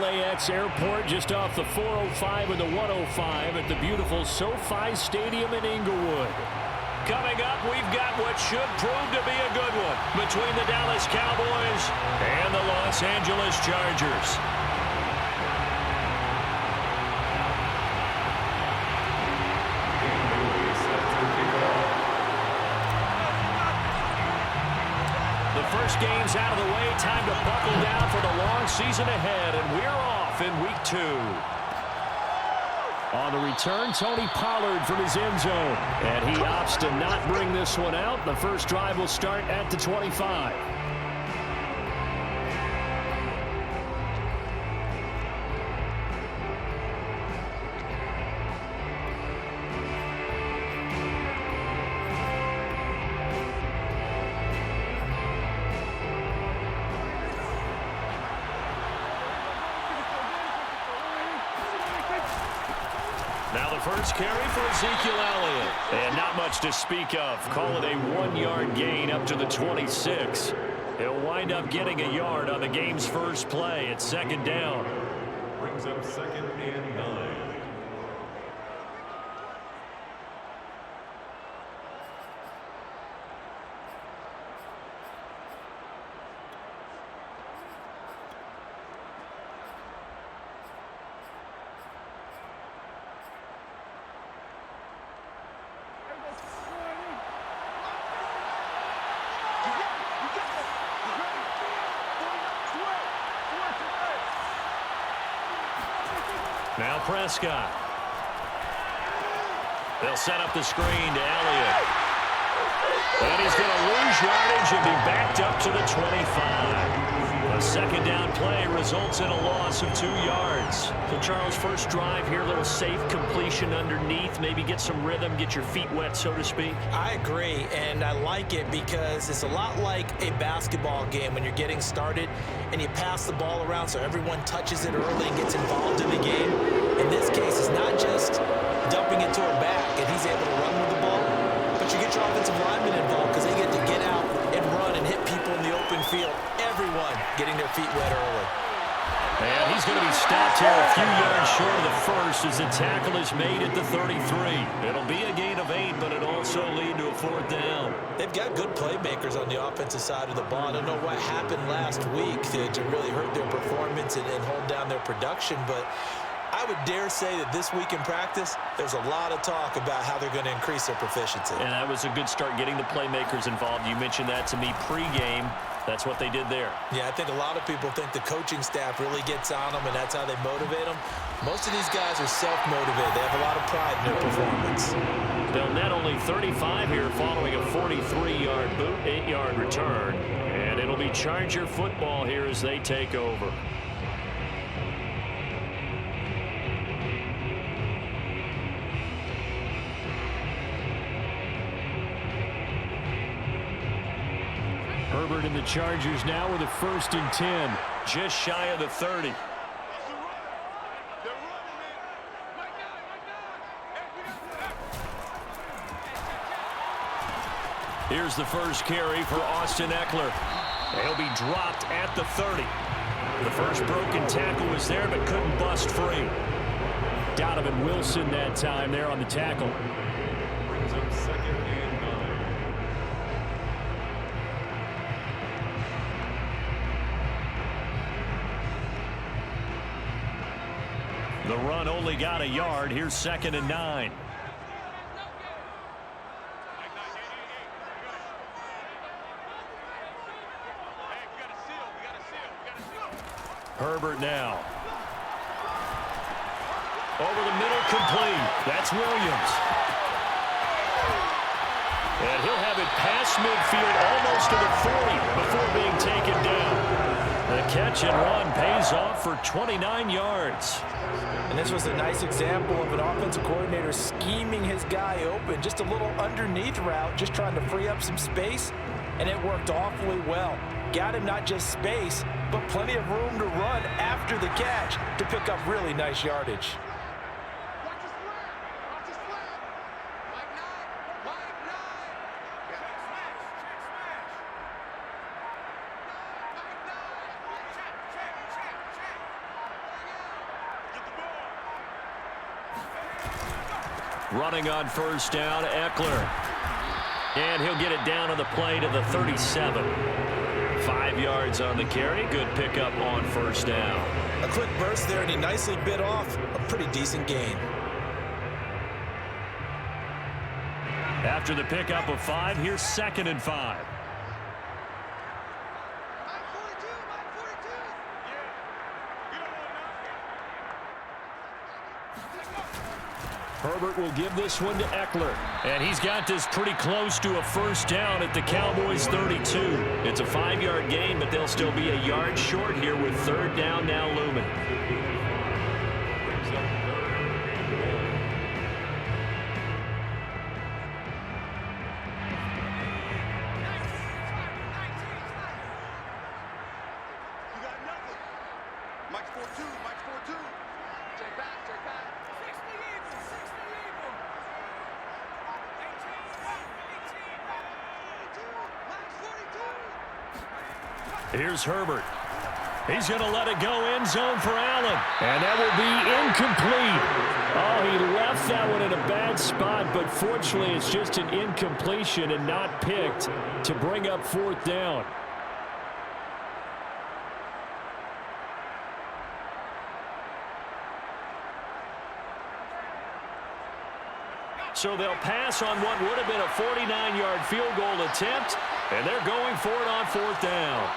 LAX airport just off the 405 and the 105 at the beautiful SoFi Stadium in Inglewood. Coming up, we've got what should prove to be a good one between the Dallas Cowboys and the Los Angeles Chargers. The first game's out of the way. Time to buckle down for the long season ahead, and we're off in week 2. On the return, Tony Pollard from his end zone. And he opts to not bring this one out. The first drive will start at the 25. Now the first carry for Ezekiel Elliott. And not much to speak of. Call it a 1-yard gain up to the 26. He'll wind up getting a yard on the game's first play. It's second down. Brings up 2nd and 9. Now Prescott. They'll set up the screen to Elliott. And he's going to lose yardage and be backed up to the 25. A second down play results in a loss of 2 yards. So Charles, first drive here, a little safe completion underneath. Maybe get some rhythm, get your feet wet, so to speak. I agree, and I like it because it's a lot like a basketball game when you're getting started and you pass the ball around so everyone touches it early and gets involved in the game. In this case, it's not just dumping it to a back and he's able to run with the ball, but you get your offensive linemen involved because they get to get out and run and hit people in the open field. Everyone getting their feet wet early. And he's going to be stopped here a few yards short of the first as the tackle is made at the 33. It'll be a gain of 8, but it'll also lead to a 4th down. They've got good playmakers on the offensive side of the ball. I don't know what happened last week to really hurt their performance and hold down their production, but I would dare say that this week in practice, there's a lot of talk about how they're going to increase their proficiency. And that was a good start getting the playmakers involved. You mentioned that to me pregame. That's what they did there. Yeah, I think a lot of people think the coaching staff really gets on them, and that's how they motivate them. Most of these guys are self-motivated. They have a lot of pride in their performance. They'll net only 35 here following a 43-yard boot, 8-yard return. And it'll be Charger football here as they take over. Herbert and the Chargers now with a 1st and 10, just shy of the 30. Here's the first carry for Austin Eckler. He'll be dropped at the 30. The first broken tackle was there but couldn't bust free. Donovan Wilson that time there on the tackle. Brings up 2nd and 9. The run only got a yard. Here's 2nd and 9. Herbert now. Over the middle, complete. That's Williams. And he'll have it past midfield almost to the 40 before being taken down. The catch and run pays off for 29 yards. And this was a nice example of an offensive coordinator scheming his guy open. Just a little underneath route, just trying to free up some space, and it worked awfully well. Got him not just space, but plenty of room to run after the catch to pick up really nice yardage. Running on first down, Eckler. And he'll get it down on the play to the 37. 5 yards on the carry. Good pickup on first down. A quick burst there, and he nicely bit off a pretty decent gain. After the pickup of 5, here's 2nd and 5. Herbert will give this one to Eckler. And he's got this pretty close to a first down at the Cowboys 32. It's a 5-yard gain, but they'll still be a yard short here with 3rd down now looming. Here's Herbert. He's going to let it go end zone for Allen. And that will be incomplete. Oh, he left that one in a bad spot, but fortunately it's just an incompletion and not picked to bring up 4th down. So they'll pass on what would have been a 49-yard field goal attempt, and they're going for it on 4th down.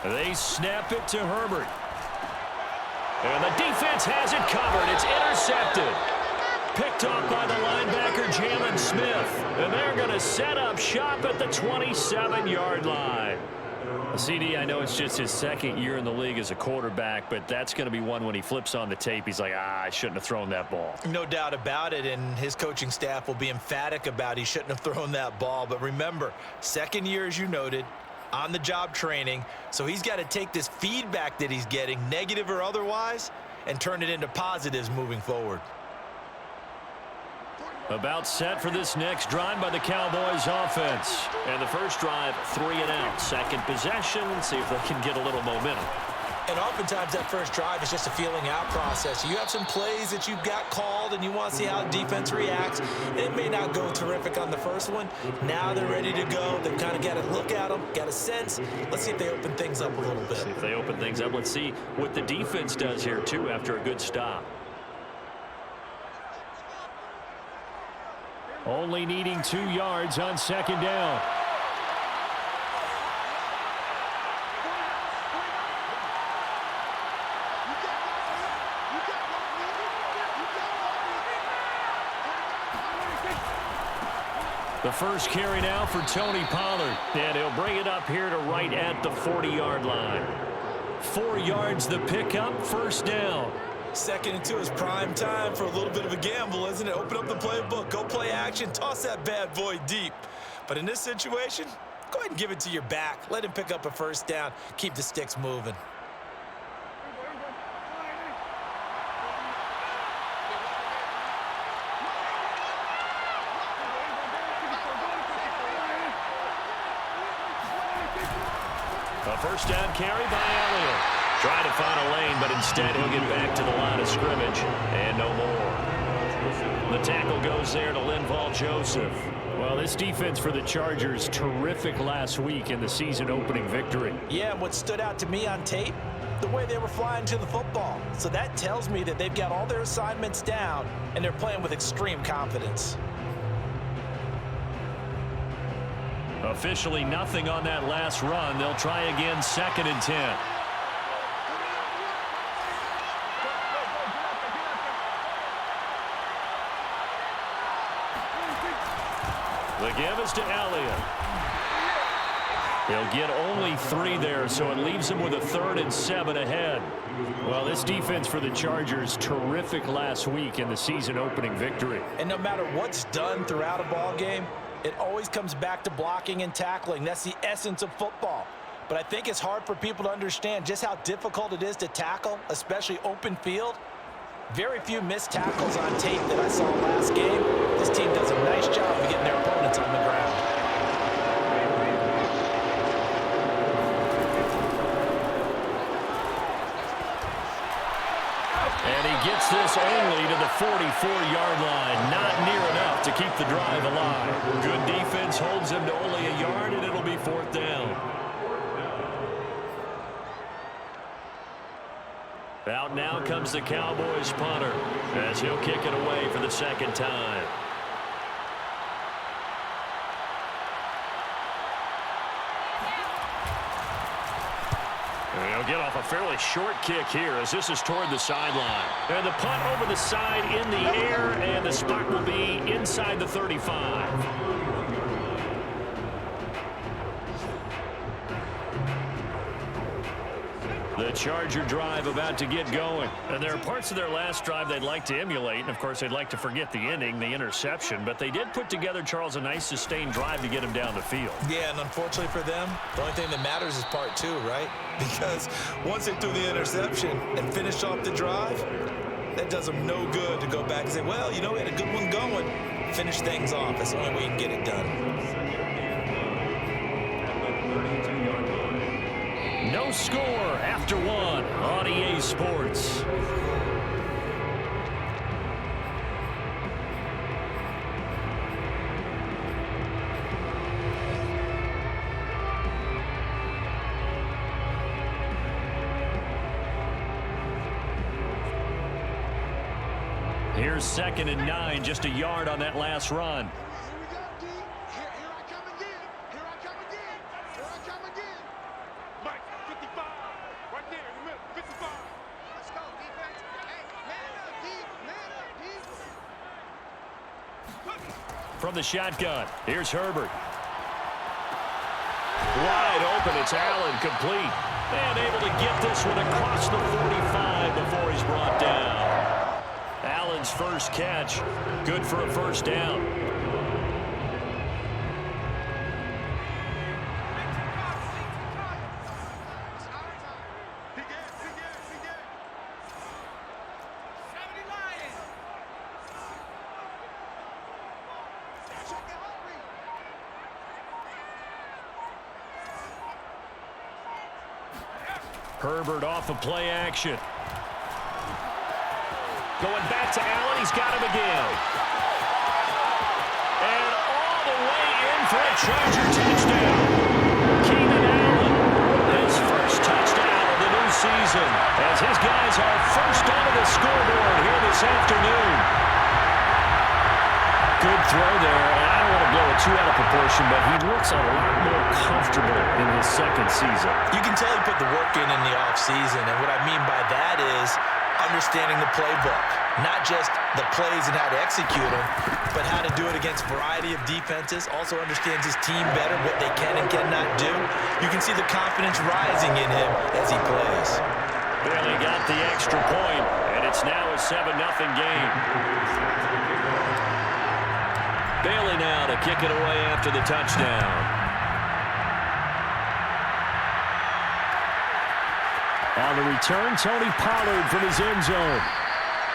They snap it to Herbert. And the defense has it covered. It's intercepted. Picked off by the linebacker, Jalen Smith. And they're going to set up shop at the 27-yard line. CD, I know it's just his 2nd year in the league as a quarterback, but that's going to be one when he flips on the tape. He's like, I shouldn't have thrown that ball. No doubt about it, and his coaching staff will be emphatic about he shouldn't have thrown that ball. But remember, 2nd year, as you noted, on-the-job training, so he's got to take this feedback that he's getting, negative or otherwise, and turn it into positives moving forward. About set for this next drive by the Cowboys offense. And the first drive, 3 and out. Second possession, see if they can get a little momentum. And oftentimes that first drive is just a feeling out process. You have some plays that you've got called and you want to see how the defense reacts. It may not go terrific on the first one. Now they're ready to go. They've kind of got to look at them, got a sense. Let's see if they open things up a little bit. See if they open things up. Let's see what the defense does here, too, after a good stop. Only needing 2 yards on 2nd down. The first carry now for Tony Pollard. And he'll bring it up here to right at the 40-yard line. 4 yards the pickup, first down. 2nd and 2 is prime time for a little bit of a gamble, isn't it? Open up the playbook, go play action, toss that bad boy deep. But in this situation, go ahead and give it to your back. Let him pick up a first down. Keep the sticks moving. A first down carry by Elliott. Trying to find a lane, but instead he'll get back to the line of scrimmage. And no more. The tackle goes there to Linval Joseph. Well, this defense for the Chargers, terrific last week in the season-opening victory. Yeah, and what stood out to me on tape, the way they were flying to the football. So that tells me that they've got all their assignments down, and they're playing with extreme confidence. Officially nothing on that last run. They'll try again, 2nd and 10. The give is to Elliott. He'll get only 3 there, so it leaves him with a 3rd and 7 ahead. Well, this defense for the Chargers, terrific last week in the season-opening victory. And no matter what's done throughout a ball game, it always comes back to blocking and tackling. That's the essence of football. but I think it's hard for people to understand just how difficult it is to tackle, especially open field. Very few missed tackles on tape that I saw last game. This team does a nice job of getting their opponents on the ground. And he gets this only to the 44-yard line. Not near enough to keep the drive alive. Good defense holds him to only a yard, and it'll be 4th down. Out now comes the Cowboys punter as he'll kick it away for the 2nd time. He'll get off a fairly short kick here as this is toward the sideline. And the punt over the side in the air, and the spot will be inside the 35. The Charger drive about to get going. And there are parts of their last drive they'd like to emulate. And, of course, they'd like to forget the ending, the interception. But they did put together, Charles, a nice sustained drive to get him down the field. Yeah, and unfortunately for them, the only thing that matters is part 2, right? Because once they threw the interception and finished off the drive, that does them no good to go back and say, well, you know, we had a good one going. Finish things off. That's the only way you can get it done. No score after 1 on EA Sports. Here's 2nd and 9, just a yard on that last run. From the shotgun, here's Herbert. Wide open, it's Allen, complete. And able to get this one across the 45 before he's brought down. Allen's first catch, good for a 1st down. Herbert off of play action. Going back to Allen. He's got him again. And all the way in for a Charger touchdown. Keenan Allen, his first touchdown of the new season, as his guys are first onto the scoreboard here this afternoon. Good throw there, and I don't want to blow it too out of proportion, but he looks a lot more comfortable in his 2nd season. You can tell he put the work in the offseason, and what I mean by that is understanding the playbook. Not just the plays and how to execute them, but how to do it against a variety of defenses. Also understands his team better, what they can and cannot do. You can see the confidence rising in him as he plays. Barely got the extra point, and it's now a 7-0 game. Bailey now to kick it away after the touchdown. On the return, Tony Pollard from his end zone.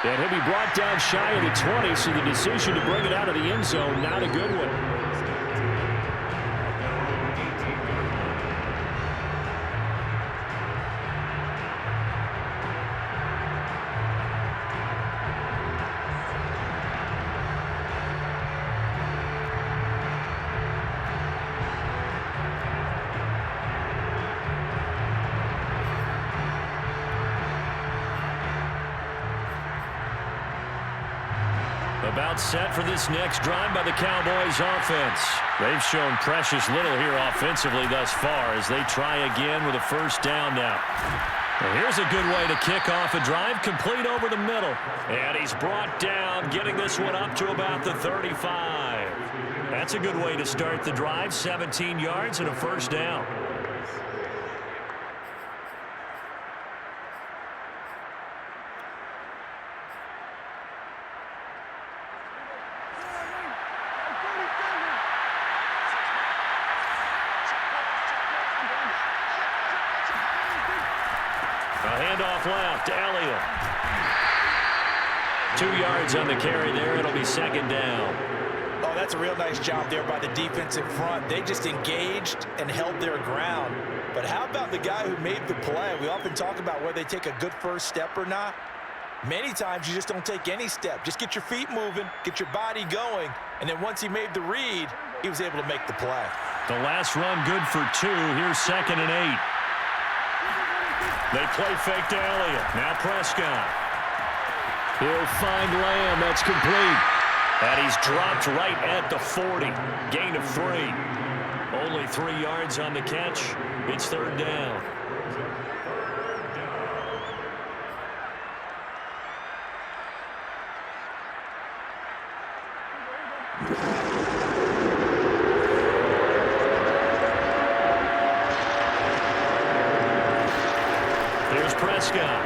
And he'll be brought down shy of the 20, so the decision to bring it out of the end zone, not a good one. About set for this next drive by the Cowboys offense. They've shown precious little here offensively thus far as they try again with a 1st down now. And here's a good way to kick off a drive, complete over the middle. And he's brought down, getting this one up to about the 35. That's a good way to start the drive, 17 yards and a 1st down. A handoff left. Elliott. 2 yards on the carry there. It'll be second down. Oh, that's a real nice job there by the defensive front. They just engaged and held their ground. But how about the guy who made the play? We often talk about whether they take a good first step or not. Many times you just don't take any step. Just get your feet moving, get your body going, and then once he made the read, he was able to make the play. The last run good for 2. Here's 2nd and 8. They play fake to Elliott. Now Prescott. He'll find Lamb. That's complete. And he's dropped right at the 40. Gain of 3. Only 3 yards on the catch. It's third down. Here's Prescott.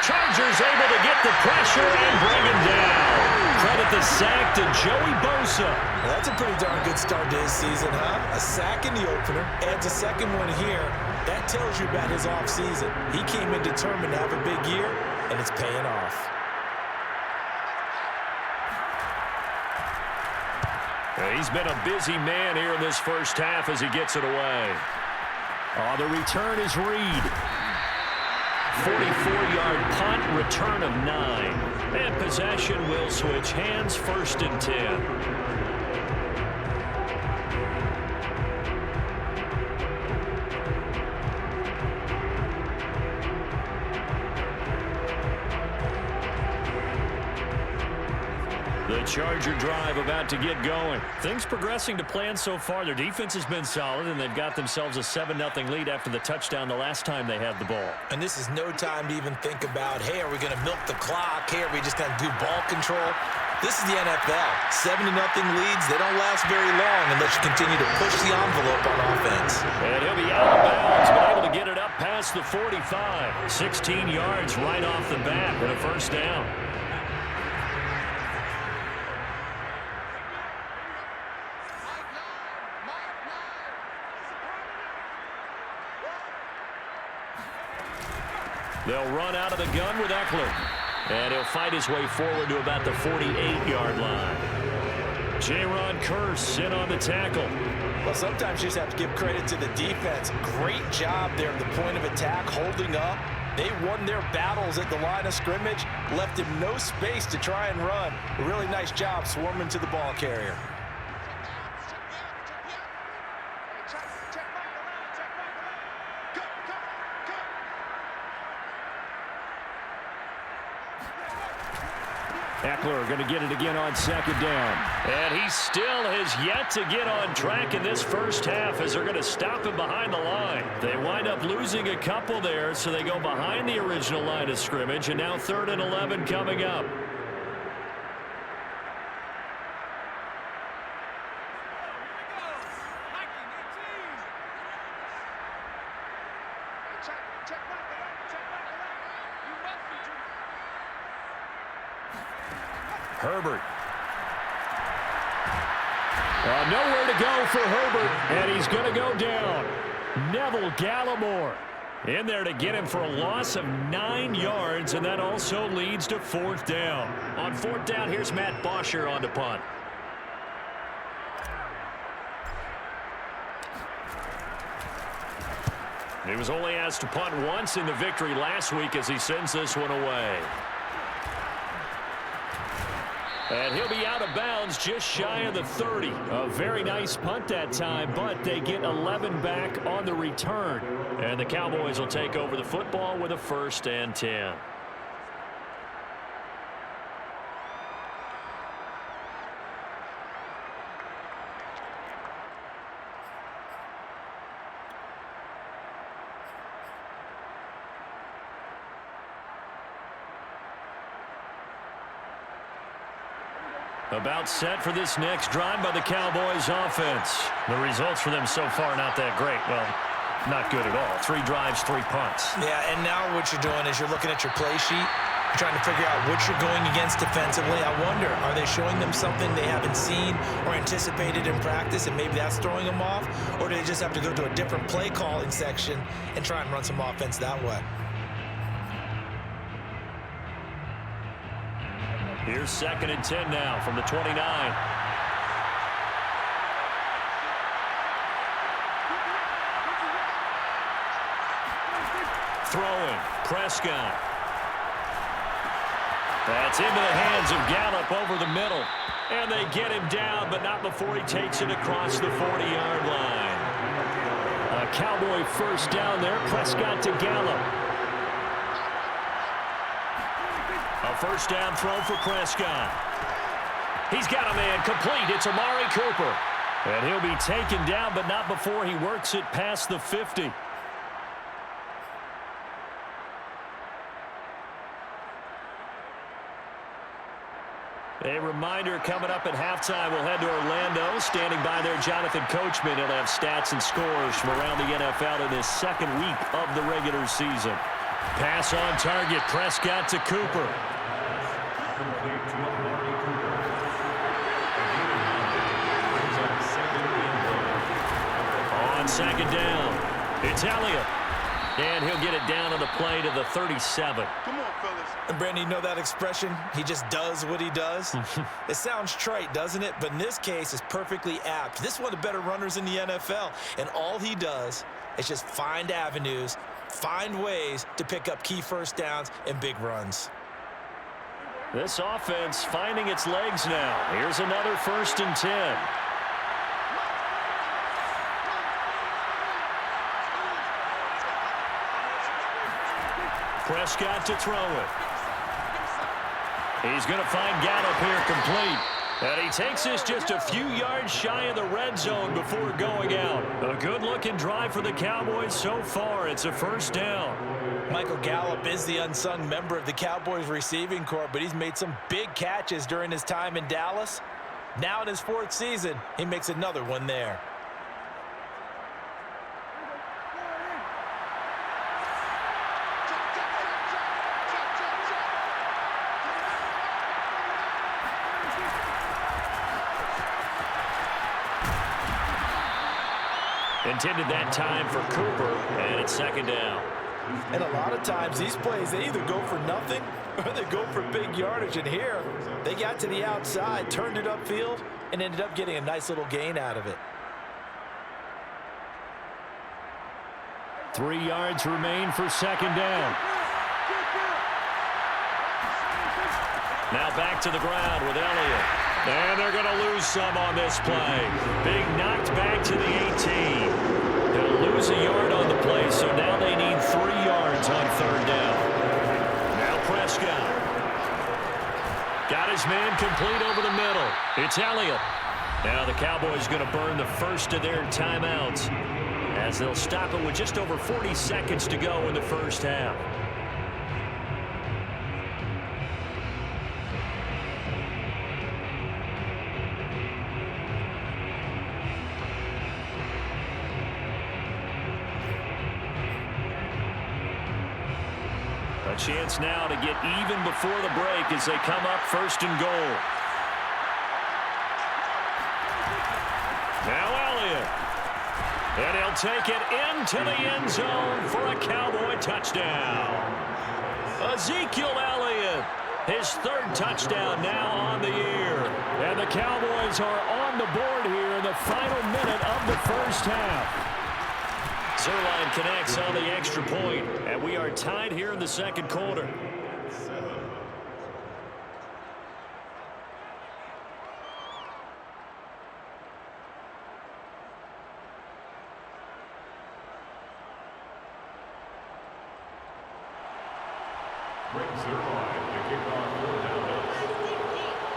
Chargers able to get the pressure and bring him down. Credit the sack to Joey Bosa. Well, that's a pretty darn good start to his season, huh? A sack in the opener, adds a second one here. That tells you about his offseason. He came in determined to have a big year, and it's paying off. He's been a busy man here in this first half as he gets it away. Oh, the return is Reed. 44-yard punt, return of 9. And possession will switch hands, 1st and 10. The Charger drive about to get going. Things progressing to plan so far. Their defense has been solid, and they've got themselves a 7-0 lead after the touchdown the last time they had the ball. And this is no time to even think about, hey, are we going to milk the clock? Hey, are we just going to do ball control? This is the NFL. 7-0 leads, they don't last very long unless you continue to push the envelope on offense. And he'll be out of bounds, but able to get it up past the 45. 16 yards right off the bat with a first down. They'll run out of the gun with Eckler. And he'll fight his way forward to about the 48-yard line. Jaron Kearse in on the tackle. Well, sometimes you just have to give credit to the defense. Great job there at the point of attack, holding up. They won their battles at the line of scrimmage, left him no space to try and run. A really nice job swarming to the ball carrier. Eckler going to get it again on 2nd down. And he still has yet to get on track in this first half as they're going to stop him behind the line. They wind up losing a couple there, so they go behind the original line of scrimmage, and now 3rd and 11 coming up. Herbert. Nowhere to go for Herbert, and he's going to go down. Neville Gallimore in there to get him for a loss of 9 yards, and that also leads to 4th down. On 4th down, here's Matt Bosher on the punt. He was only asked to punt once in the victory last week as he sends this one away. And he'll be out of bounds just shy of the 30. A very nice punt that time, but they get 11 back on the return. And the Cowboys will take over the football with a 1st and 10. About set for this next drive by the Cowboys offense. The results for them so far not that great. Well, not good at all. 3 drives, 3 punts. Yeah, and now what you're doing is you're looking at your play sheet. trying to figure out what you're going against defensively. I wonder, are they showing them something they haven't seen or anticipated in practice, and maybe that's throwing them off? Or do they just have to go to a different play calling section and try and run some offense that way? Here's 2nd and 10 now from the 29. Throwing, Prescott. That's into the hands of Gallup over the middle. And they get him down, but not before he takes it across the 40-yard line. A Cowboy first down there. Prescott to Gallup. A first down throw for Prescott. He's got a man complete. It's Amari Cooper. And he'll be taken down, but not before he works it past the 50. A reminder, coming up at halftime, we'll head to Orlando. Standing by there, Jonathan Coachman. He'll have stats and scores from around the NFL in his 2nd week of the regular season. Pass on target, Prescott to Cooper. On 2nd down, it's Elliott. And he'll get it down on the play to the 37. Come on, fellas. And Brandon, you know that expression? He just does what he does. It sounds trite, doesn't it? But in this case, it's perfectly apt. This is one of the better runners in the NFL. And all he does is just find avenues, find ways to pick up key first downs and big runs. This offense finding its legs now. Here's another 1st and 10. Prescott to throw it. He's going to find Gallup here complete. And he takes this just a few yards shy of the red zone before going out. A good-looking drive for the Cowboys so far. It's a first down. Michael Gallup is the unsung member of the Cowboys receiving corps, but he's made some big catches during his time in Dallas. Now in his 4th season, he makes another one there. Intended that time for Cooper, and it's 2nd down. And a lot of times, these plays, they either go for nothing or they go for big yardage. And here, they got to the outside, turned it upfield, and ended up getting a nice little gain out of it. 3 yards remain for 2nd down. Now back to the ground with Elliott. And they're going to lose some on this play. Being knocked back to the 18. They'll lose a yard on the play, so now they need 3 yards on 3rd down. Now Prescott. Got his man complete over the middle. It's Elliott. Now the Cowboys going to burn the first of their timeouts as they'll stop it with just over 40 seconds to go in the first half. A chance now to get even before the break as they come up 1st and goal. Now Elliott. And he'll take it into the end zone for a Cowboy touchdown. Ezekiel Elliott, his 3rd touchdown now on the year. And the Cowboys are on the board here in the final minute of the first half. Zerline connects on the extra point, and we are tied here in the 2nd quarter.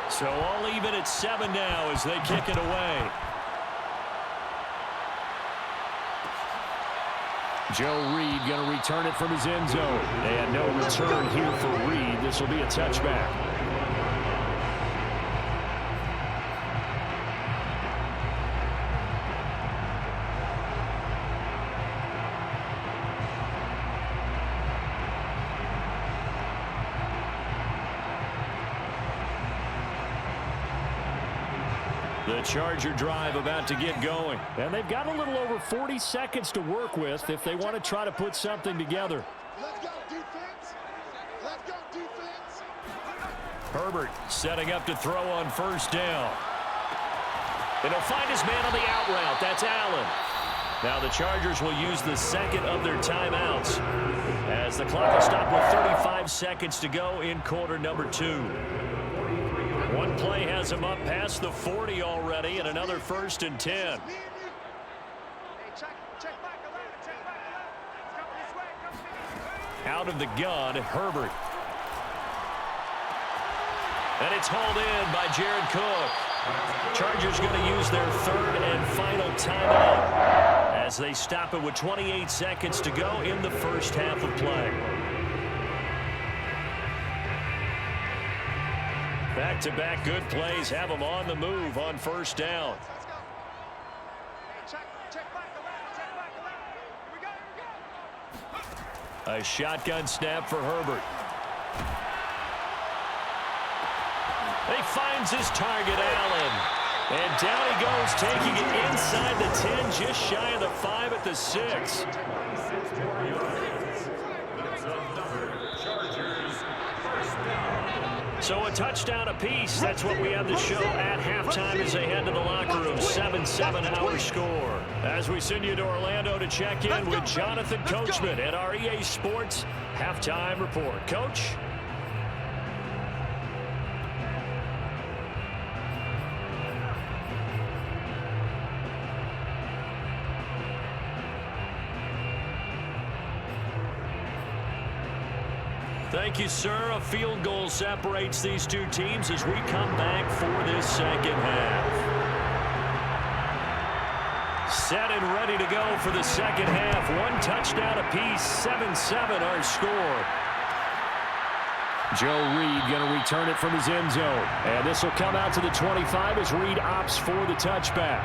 So all even at 7 now as they kick it away. Joe Reed going to return it from his end zone. And no return here for Reed. This will be a touchback. The Charger drive about to get going. And they've got a little over 40 seconds to work with if they want to try to put something together. Let's go, defense. Let's go, defense. Herbert setting up to throw on first down. And he'll find his man on the out route. That's Allen. Now the Chargers will use the second of their timeouts as the clock will stop with 35 seconds to go in quarter number 2. One play has him up past the 40 already, and another 1st and 10. Out of the gun, Herbert. And it's hauled in by Jared Cook. Chargers going to use their 3rd and final timeout as they stop it with 28 seconds to go in the first half of play. Back-to-back good plays have them on the move on first down. A shotgun snap for Herbert. He finds his target, Allen. And down he goes, taking it inside the 10, just shy of the 5 at the 6. So a touchdown apiece. That's what we have to show at halftime as they head to the locker room. 7-7 our score. As we send you to Orlando to check in with Jonathan Coachman at our EA Sports Halftime Report. Coach? Thank you, sir. A field goal separates these two teams as we come back for this second half. Set and ready to go for the second half. One touchdown apiece, 7-7 our score. Joe Reed going to return it from his end zone. And this will come out to the 25 as Reed opts for the touchback.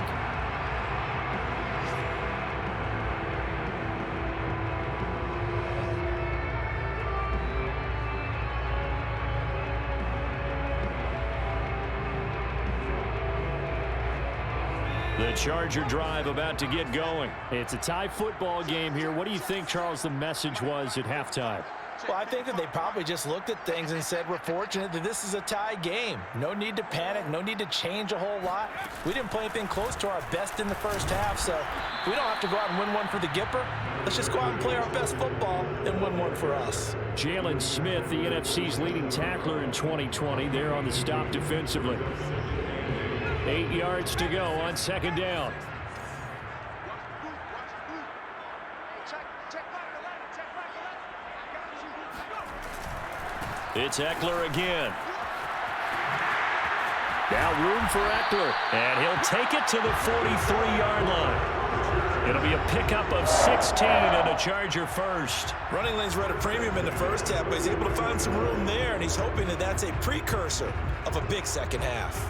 The Charger drive about to get going. It's a tie football game here. What do you think, Charles, the message was at halftime? Well, I think that they probably just looked at things and said, we're fortunate that this is a tie game. No need to panic. No need to change a whole lot. We didn't play anything close to our best in the first half, so we don't have to go out and win one for the Gipper. Let's just go out and play our best football and win one for us. Jalen Smith, the NFC's leading tackler in 2020, there on the stop defensively. 8 yards to go on second down. It's Eckler again. Now room for Eckler, and he'll take it to the 43-yard line. It'll be a pickup of 16 and a Charger first. Running lanes were at a premium in the first half, but he's able to find some room there, and he's hoping that that's a precursor of a big second half.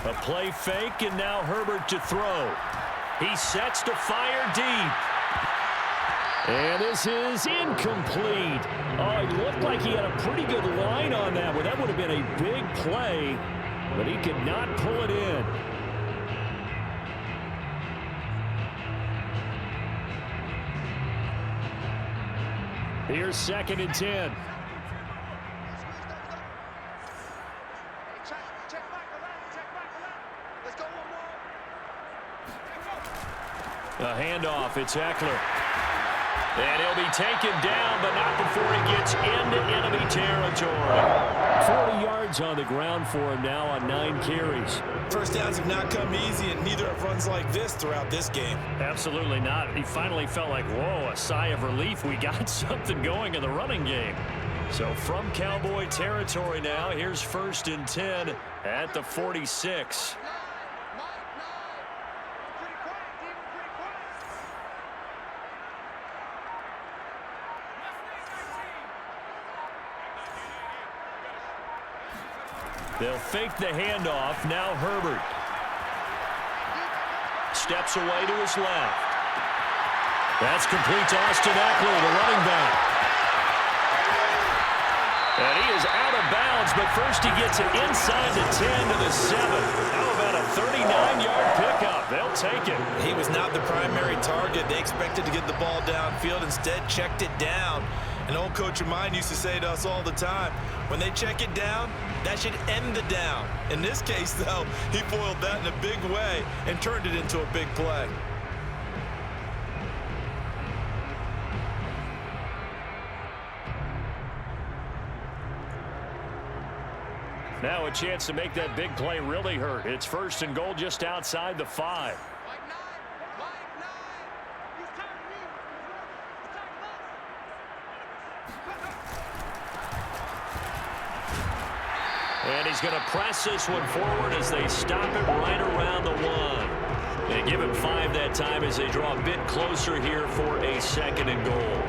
A play fake, and now Herbert to throw. He sets to fire deep. And this is incomplete. Oh, it looked like he had a pretty good line on that one. That would have been a big play, but he could not pull it in. Here's 2nd and 10. A handoff, it's Eckler. And he'll be taken down, but not before he gets into enemy territory. 40 yards on the ground for him now on 9 carries. First downs have not come easy, and neither have runs like this throughout this game. Absolutely not. He finally felt like, whoa, a sigh of relief. We got something going in the running game. So from Cowboy territory now, here's 1st and 10 at the 46. They'll fake the handoff. Now Herbert. Steps away to his left. That's complete to Austin Eckler, the running back. And he is out of bounds, but first he gets it inside the 10 to the 7. How about a 39-yard pickup? They'll take it. He was not the primary target. They expected to get the ball downfield. Instead, checked it down. An old coach of mine used to say to us all the time, when they check it down, that should end the down. In this case, though, he foiled that in a big way and turned it into a big play. Now a chance to make that big play really hurt. It's 1st and goal just outside the 5. And he's going to press this one forward as they stop it right around the 1. They give him 5 that time as they draw a bit closer here for a 2nd and goal.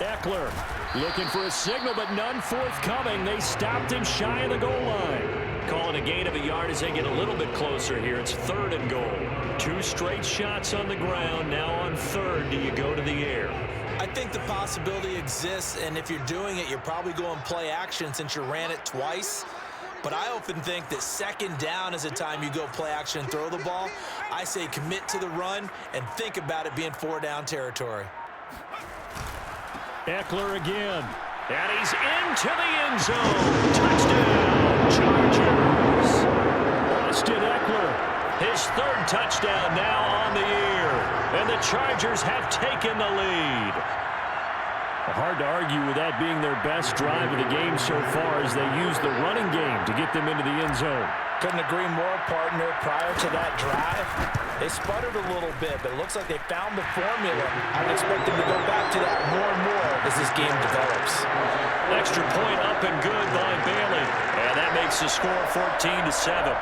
Eckler looking for a signal, but none forthcoming. They stopped him shy of the goal line. Calling a gain of a yard as they get a little bit closer here. It's 3rd and goal. 2 straight shots on the ground. Now on 3rd, do you go to the air? I think the possibility exists, and if you're doing it, you're probably going play action since you ran it twice. But I often think that 2nd down is the time you go play action and throw the ball. I say commit to the run and think about it being 4-down territory. Eckler again. And he's into the end zone. Touchdown, Chargers. Austin Eckler, his 3rd touchdown now on the year. And the Chargers have taken the lead. Hard to argue with that being their best drive of the game so far as they use the running game to get them into the end zone. Couldn't agree more, partner. Prior to that drive, they sputtered a little bit, but it looks like they found the formula. I would expect them to go back to that more and more as this game develops. Extra point up and good by Bailey. And that makes the score 14-7.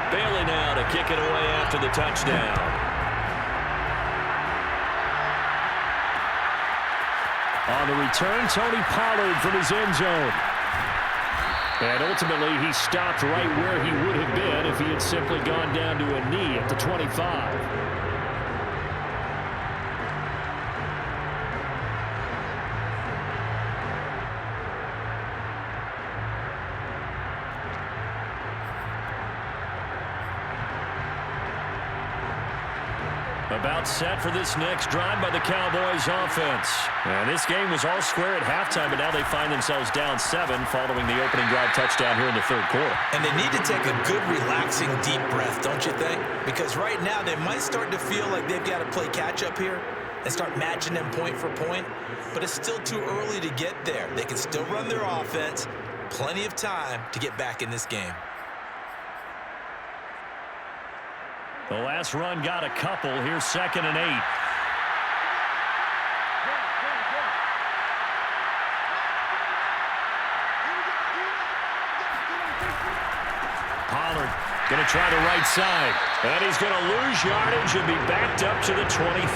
Bailey now to kick it away after the touchdown. On the return, Tony Pollard from his end zone. And ultimately, he stopped right where he would have been if he had simply gone down to a knee at the 25. About set for this next drive by the Cowboys offense. And this game was all square at halftime, but now they find themselves down 7 following the opening drive touchdown here in the 3rd quarter. And they need to take a good, relaxing, deep breath, don't you think? Because right now they might start to feel like they've got to play catch-up here and start matching them point for point. But it's still too early to get there. They can still run their offense. Plenty of time to get back in this game. The last run got a couple. Here's 2nd and 8. Pollard going to try the right side. And he's going to lose yardage and be backed up to the 25.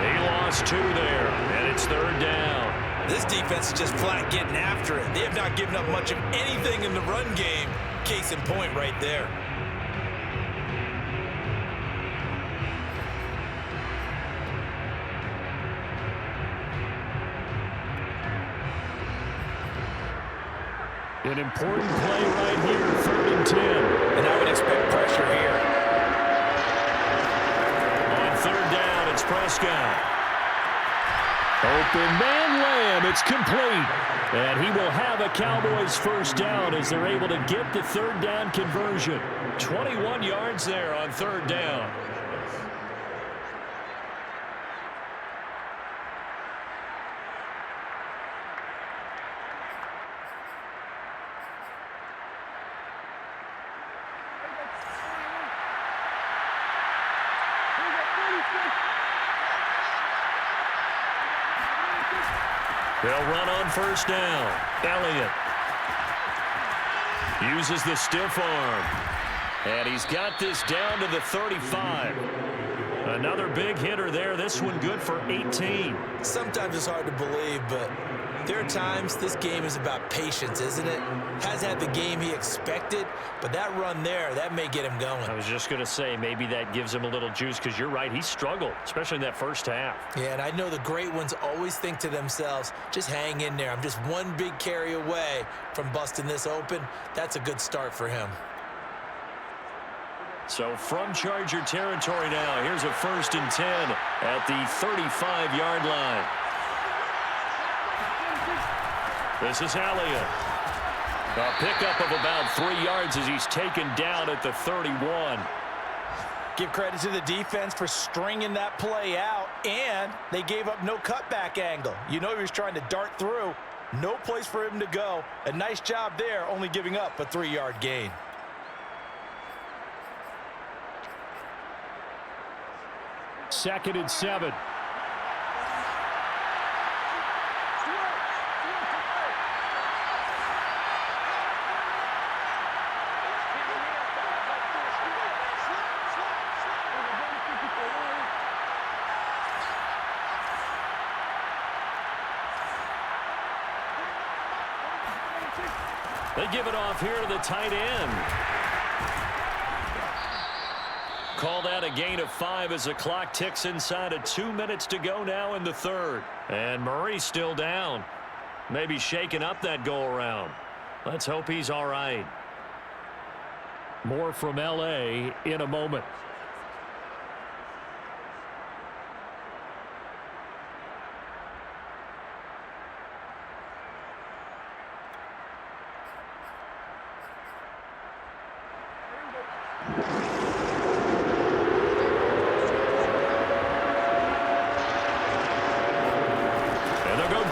He lost 2 there, and it's 3rd down. This defense is just flat getting after it. They have not given up much of anything in the run game. Case in point right there. An important play right here, 3rd and 10. And I would expect pressure here. On 3rd down, it's Prescott. Open man Lamb, it's complete. And he will have a Cowboys 1st down as they're able to get the 3rd down conversion. 21 yards there on 3rd down. They'll run on first down. Elliott uses the stiff arm. And he's got this down to the 35. Another big hitter there. This one good for 18. Sometimes it's hard to believe, but there are times this game is about patience, isn't it? Has had the game he expected, but that run there, that may get him going. I was just going to say, maybe that gives him a little juice, because you're right, he struggled, especially in that first half. Yeah, and I know the great ones always think to themselves, just hang in there. I'm just one big carry away from busting this open. That's a good start for him. So from Charger territory now, here's a 1st and 10 at the 35-yard line. This is Elliott. A pickup of about 3 yards as he's taken down at the 31. Give credit to the defense for stringing that play out, and they gave up no cutback angle. You know he was trying to dart through. No place for him to go. A nice job there, only giving up a 3-yard gain. Second and 7. They give it off here to the tight end. Call that a gain of 5 as the clock ticks inside of 2 minutes to go now in the third. And Murray's still down. Maybe shaking up that go-around. Let's hope he's all right. More from L.A. in a moment.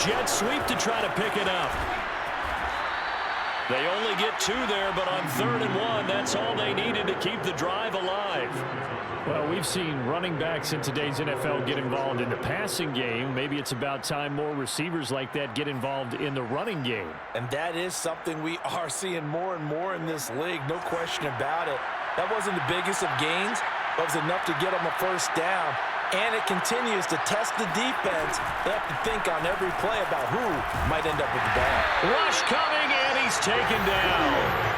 Jet sweep to try to pick it up. They only get 2 there, but on 3rd and 1, that's all they needed to keep the drive alive. Well, we've seen running backs in today's NFL get involved in the passing game. Maybe it's about time more receivers like that get involved in the running game. And that is something we are seeing more and more in this league, no question about it. That wasn't the biggest of gains, but it was enough to get them a first down. And it continues to test the defense. They have to think on every play about who might end up with the ball. Rush coming, and he's taken down.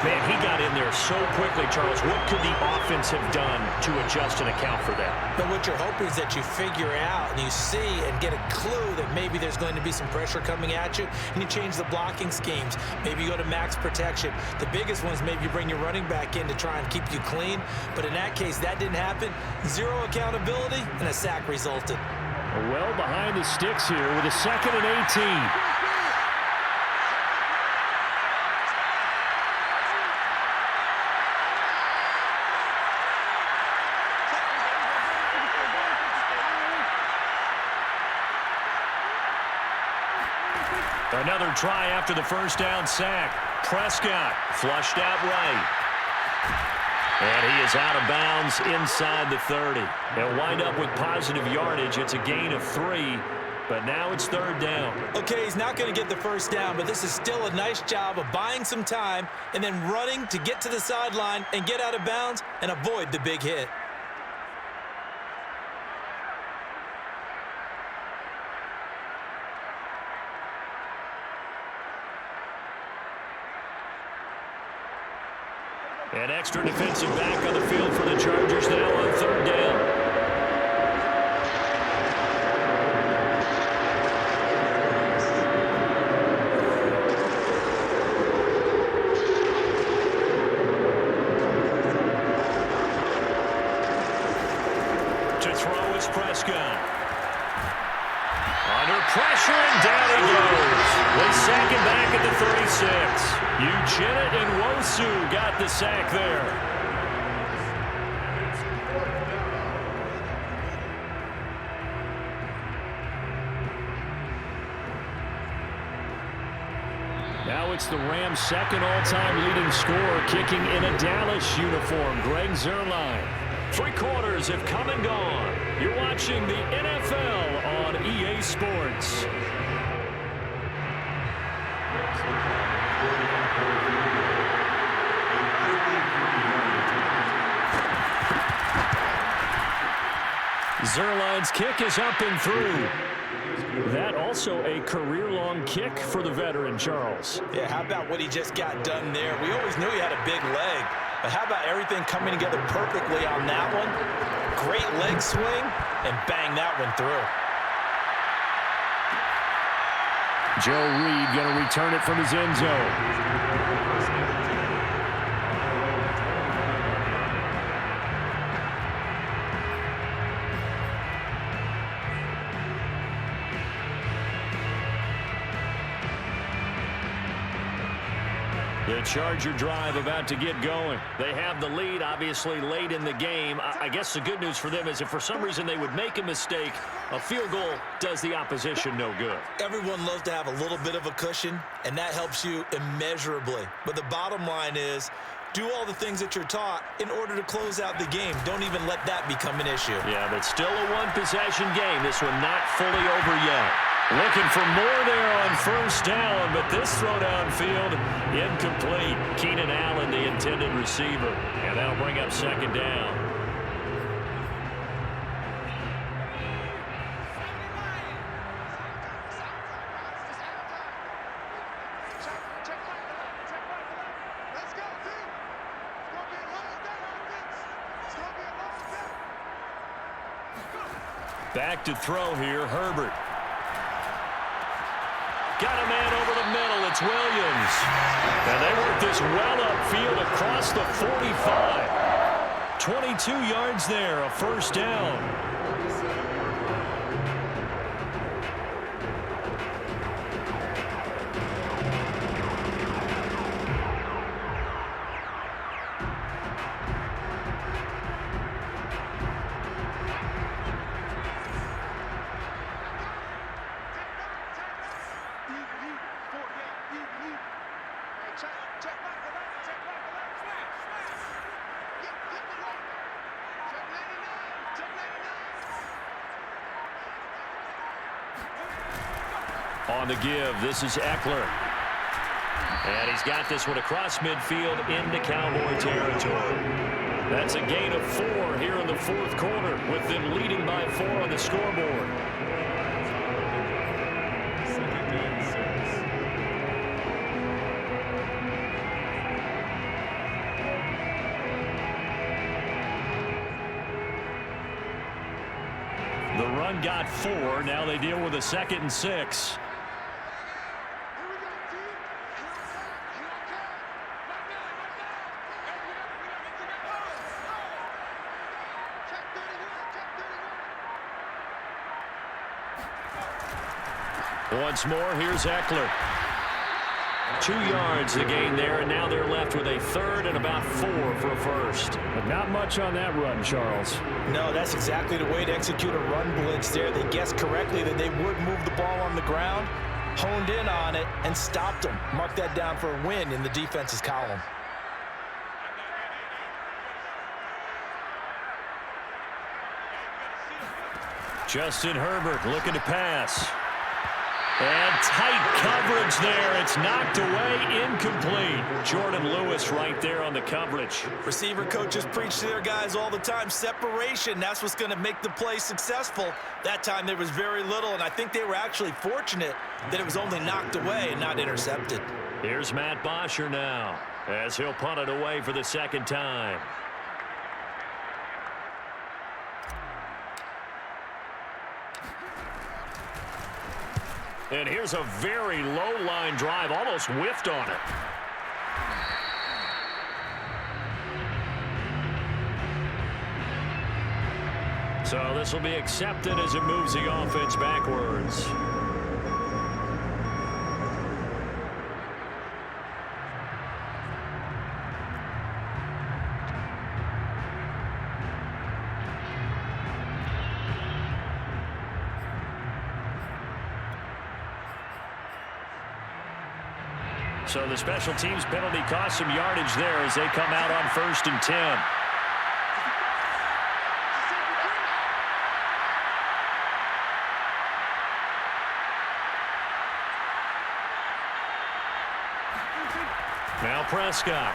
Man, he got in there so quickly, Charles. What could the offense have done to adjust and account for that? But what you're hoping is that you figure out and you see and get a clue that maybe there's going to be some pressure coming at you, and you change the blocking schemes. Maybe you go to max protection. The biggest one is maybe you bring your running back in to try and keep you clean. But in that case, that didn't happen. 0 accountability, and a sack resulted. Well behind the sticks here with a 2nd and 18. Another try after the first down sack. Prescott flushed out right. And he is out of bounds inside the 30. They'll wind up with positive yardage. It's a gain of 3, but now it's 3rd down. Okay, he's not going to get the first down, but this is still a nice job of buying some time and then running to get to the sideline and get out of bounds and avoid the big hit. An extra defensive back on the field for the Chargers now on 3rd down. To throw is Prescott. Under pressure, and down he goes. They sack him back at the 36. Uchenna and Wosu got the sack there. Now it's the Rams' 2nd all-time leading scorer kicking in a Dallas uniform, Greg Zuerlein. 3 quarters have come and gone. You're watching the NFL on EA Sports. Zerline's kick is up and through. That also a career-long kick for the veteran, Charles. Yeah, how about what he just got done there? We always knew he had a big leg, but how about everything coming together perfectly on that one? Great leg swing, and bang that one through. Joe Reed going to return it from his end zone. The Charger drive about to get going. They have the lead, obviously, late in the game. I guess the good news for them is if for some reason they would make a mistake, a field goal does the opposition no good. Everyone loves to have a little bit of a cushion, and that helps you immeasurably. But the bottom line is, do all the things that you're taught in order to close out the game. Don't even let that become an issue. Yeah, but still a one-possession game. This one not fully over yet. Looking for more there on first down, but this throw downfield incomplete. Keenan Allen, the intended receiver, and that'll bring up second down. Back to throw here, Herbert. Got a man over the middle. It's Williams. And they work this well upfield across the 45. 22 yards there, a first down. On the give, this is Eckler. And he's got this one across midfield into Cowboy territory. That's a gain of 4 here in the fourth quarter, with them leading by 4 on the scoreboard. Second and 6. The run got 4. Now they deal with a 2nd and 6. Once more, here's Eckler. 2 yards the gain there, and now they're left with a 3rd and about 4 for a first. But not much on that run, Charles. No, that's exactly the way to execute a run blitz there. They guessed correctly that they would move the ball on the ground, honed in on it, and stopped them. Mark that down for a win in the defense's column. Justin Herbert looking to pass. And tight coverage there. It's knocked away, incomplete. Jordan Lewis right there on the coverage. Receiver coaches preach to their guys all the time. Separation, that's what's going to make the play successful. That time there was very little, and I think they were actually fortunate that it was only knocked away and not intercepted. Here's Matt Bosher now, as he'll punt it away for the second time. And here's a very low line drive, almost whiffed on it. So this will be accepted as it moves the offense backwards. So the special teams penalty cost some yardage there as they come out on 1st and 10. Prescott.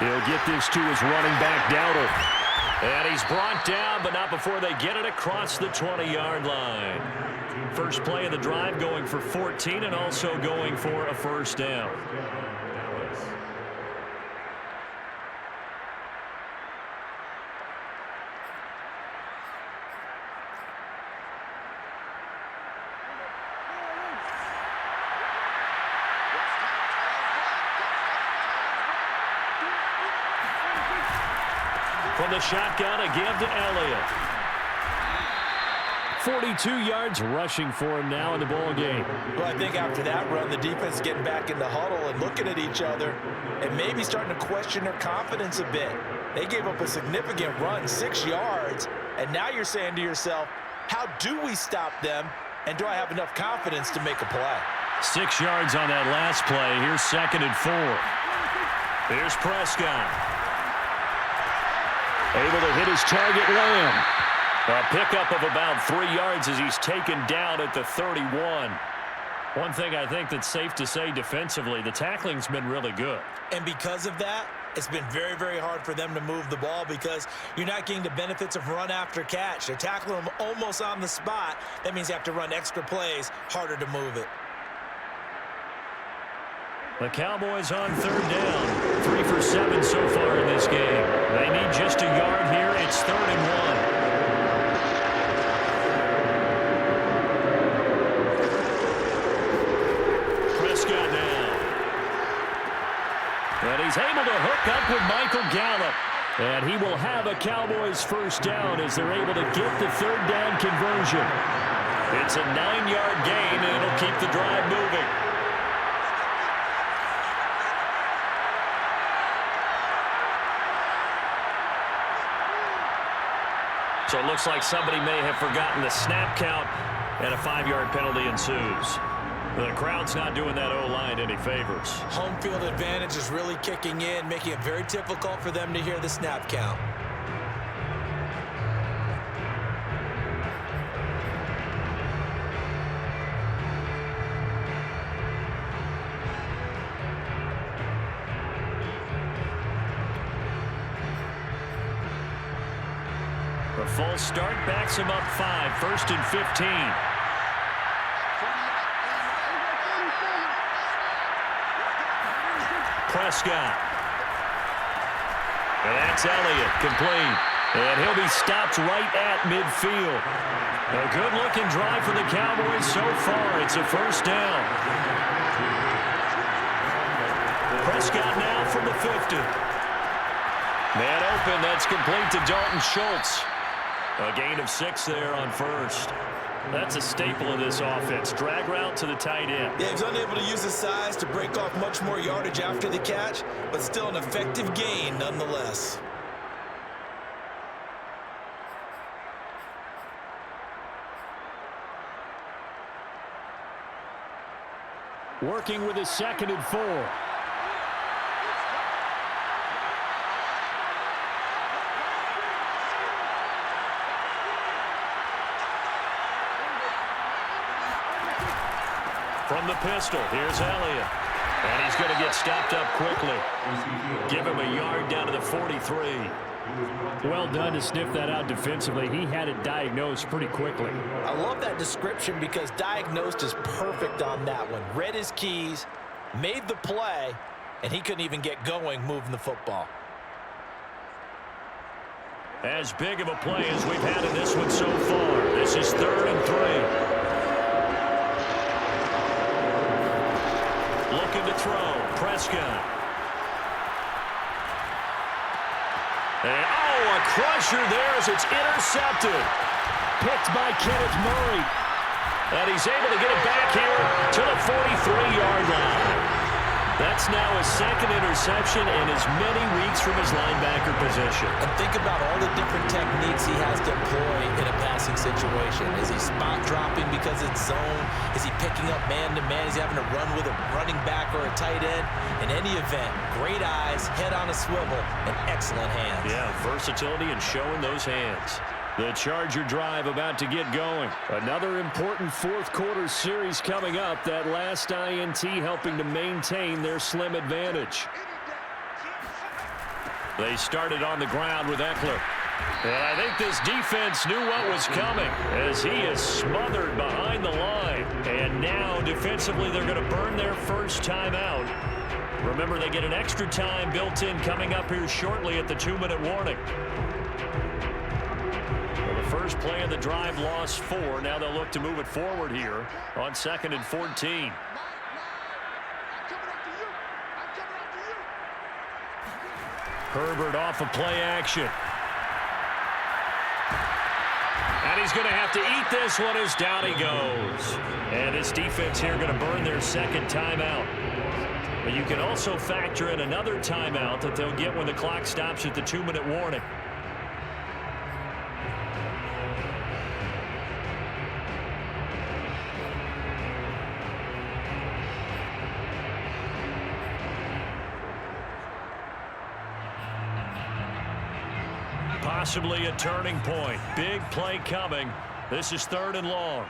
He'll get this to his running back, Dowdle. And he's brought down, but not before they get it across the 20-yard line. First play of the drive going for 14 and also going for a first down. From the shotgun, a give to Elliott. 42 yards rushing for him now in the ball game. Well, I think after that run, the defense is getting back in the huddle and looking at each other and maybe starting to question their confidence a bit. They gave up a significant run, 6 yards, and now you're saying to yourself, how do we stop them, and do I have enough confidence to make a play? 6 yards on that last play. Here's 2nd and 4. Here's Prescott. Able to hit his target, Lamb. A pickup of about 3 yards as he's taken down at the 31. One thing I think that's safe to say defensively, the tackling's been really good. And because of that, it's been very, very hard for them to move the ball because you're not getting the benefits of run after catch. They're tackling them almost on the spot. That means you have to run extra plays, harder to move it. The Cowboys on 3rd down. 3 for 7 so far in this game. They need just a yard here. It's 3rd and 1. Prescott now. And he's able to hook up with Michael Gallup. And he will have a Cowboys first down as they're able to get the 3rd down conversion. It's a 9-yard gain, and it'll keep the drive moving. So it looks like somebody may have forgotten the snap count, and a 5-yard penalty ensues. The crowd's not doing that O-line any favors. Home field advantage is really kicking in, making it very difficult for them to hear the snap count. The false start backs him up 5, 1st and 15. Prescott. And that's Elliott, complete. And he'll be stopped right at midfield. A good-looking drive for the Cowboys so far. It's a first down. Prescott now from the 50. Man open, that's complete to Dalton Schultz. A gain of 6 there on first. That's a staple of this offense. Drag route to the tight end. Yeah, he's unable to use his size to break off much more yardage after the catch, but still an effective gain nonetheless. Working with his 2nd and 4. From the pistol, here's Elliott. And he's going to get stopped up quickly. Give him a yard down to the 43. Well done to sniff that out defensively. He had it diagnosed pretty quickly. I love that description because diagnosed is perfect on that one. Read his keys, made the play, and he couldn't even get going moving the football. As big of a play as we've had in this one so far. This is 3rd and 3. Looking to throw. Prescott. And, a crusher there as it's intercepted. Picked by Kenneth Murray. And he's able to get it back here to the 43-yard line. That's now his 2nd interception in as many weeks from his linebacker position. And think about all the different techniques he has to employ in a passing situation. Is he spot dropping because it's zone? Is he picking up man-to-man? Is he having to run with a running back or a tight end? In any event, great eyes, head on a swivel, and excellent hands. Yeah, versatility and showing those hands. The Charger drive about to get going. Another important fourth quarter series coming up. That last INT helping to maintain their slim advantage. They started on the ground with Eckler. And I think this defense knew what was coming as he is smothered behind the line. And now defensively they're going to burn their first timeout. Remember, they get an extra time built in coming up here shortly at the 2-minute warning. First play of the drive, lost 4. Now they'll look to move it forward here on 2nd and 14. Herbert off of play action. And he's going to have to eat this one as down he goes. And this defense here going to burn their second timeout. But you can also factor in another timeout that they'll get when the clock stops at the 2-minute warning. Possibly a turning point. Big play coming. This is 3rd and long.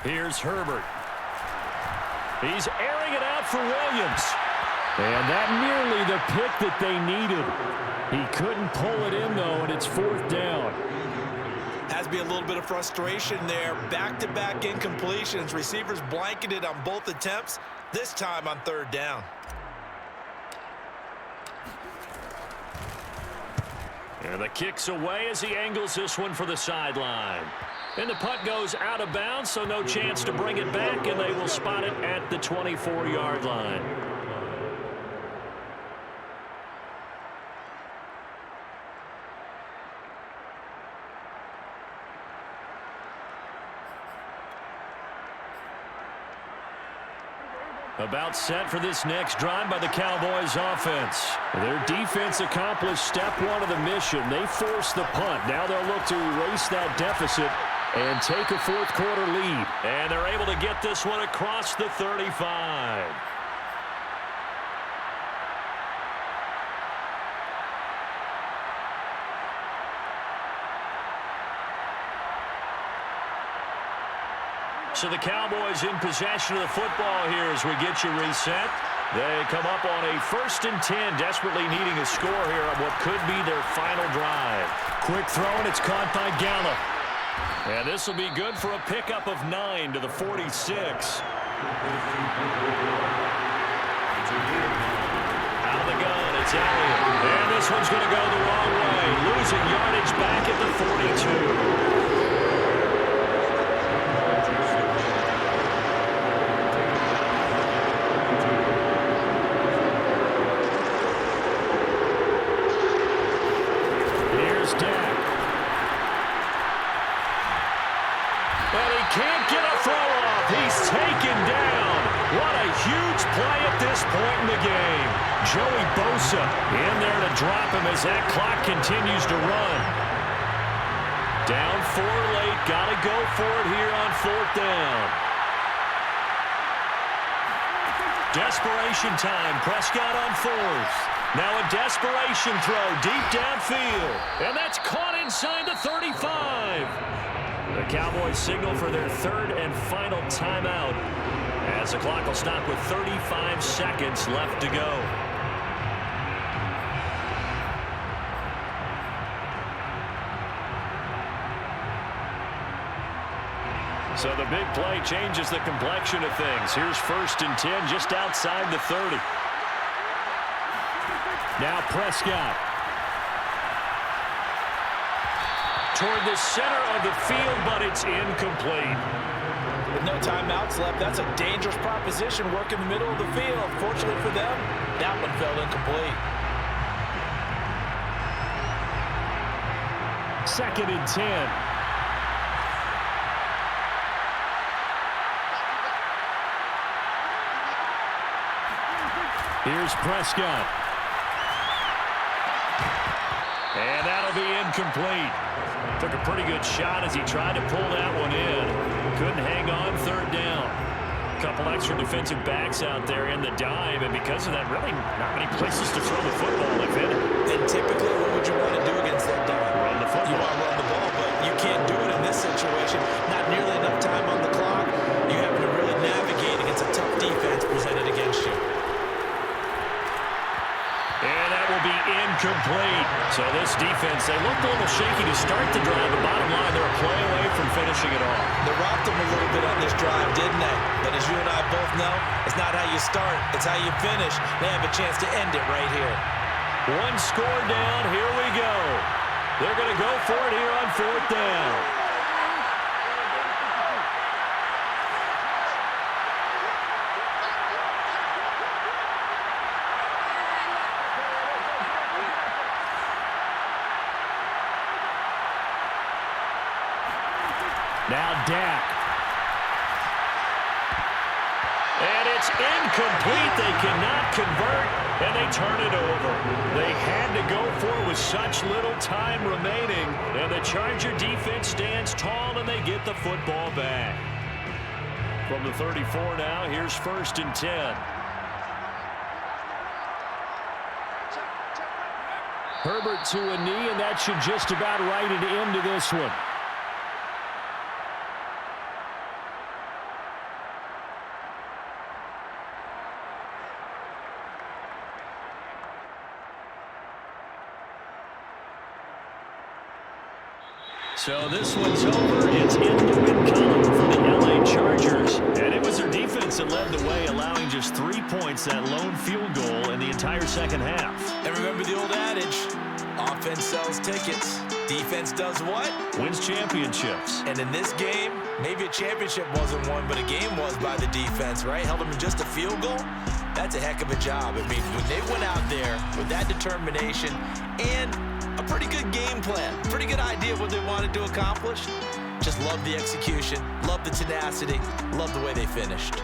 Here's Herbert. He's airing it out for Williams. And that nearly the pick that they needed. He couldn't pull it in, though, and it's 4th down. Has to be a little bit of frustration there. Back-to-back incompletions. Receivers blanketed on both attempts, this time on 3rd down. And the kick's away as he angles this one for the sideline. And the punt goes out of bounds, so no chance to bring it back, and they will spot it at the 24-yard line. About set for this next drive by the Cowboys offense. Their defense accomplished step 1 of the mission. They forced the punt. Now they'll look to erase that deficit and take a fourth quarter lead. And they're able to get this one across the 35. So the Cowboys in possession of the football here as we get you reset. They come up on a 1st and 10, desperately needing a score here on what could be their final drive. Quick throw, and it's caught by Gallup. And this will be good for a pickup of 9 to the 46. Out of the gun, it's Elliott. And this one's going to go the wrong way. Losing yardage back at the 42. Can't get a throw off. He's taken down. What a huge play at this point in the game. Joey Bosa in there to drop him as that clock continues to run. Down 4 late. Got to go for it here on 4th down. Desperation time. Prescott on 4th. Now a desperation throw deep downfield. And that's caught inside the 35. The Cowboys signal for their 3rd and final timeout as the clock will stop with 35 seconds left to go. So the big play changes the complexion of things. Here's 1st and 10 just outside the 30. Now Prescott. Toward the center of the field, but it's incomplete. With no timeouts left, that's a dangerous proposition. Work in the middle of the field. Fortunately for them, that one fell incomplete. 2nd and 10. Here's Prescott. And that'll be incomplete. Took a pretty good shot as he tried to pull that one in. Couldn't hang on 3rd down. Couple extra defensive backs out there in the dime, and because of that, really not many places to throw the football, if any. And typically, what would you want to do against that dime? Run the football. You want to run the ball, but you can't do it in this situation. Not nearly enough time on the clock. You have to really navigate against a tough defense presented against you. And that will be incomplete. So this defense, they looked a little shaky to start the drive, but bottom line, they're a play away from finishing it off. They rocked them a little bit on this drive, didn't they? But as you and I both know, it's not how you start, it's how you finish. They have a chance to end it right here. One score down, here we go. They're going to go for it here on 4th down. Now Dak. And it's incomplete. They cannot convert, and they turn it over. They had to go for it with such little time remaining, and the Charger defense stands tall, and they get the football back. From the 34 now, here's 1st and 10. Herbert to a knee, and that should just about write it into this one. So this one's over. It's in the win column for the LA Chargers. And it was their defense that led the way, allowing just 3 points, that lone field goal in the entire second half. And remember the old adage, offense sells tickets. Defense does what? Wins championships. And in this game, maybe a championship wasn't won, but a game was by the defense, right? Held them in just a field goal. That's a heck of a job. I mean, when they went out there with that determination and a pretty good game plan, pretty good idea of what they wanted to accomplish, just love the execution, love the tenacity, love the way they finished.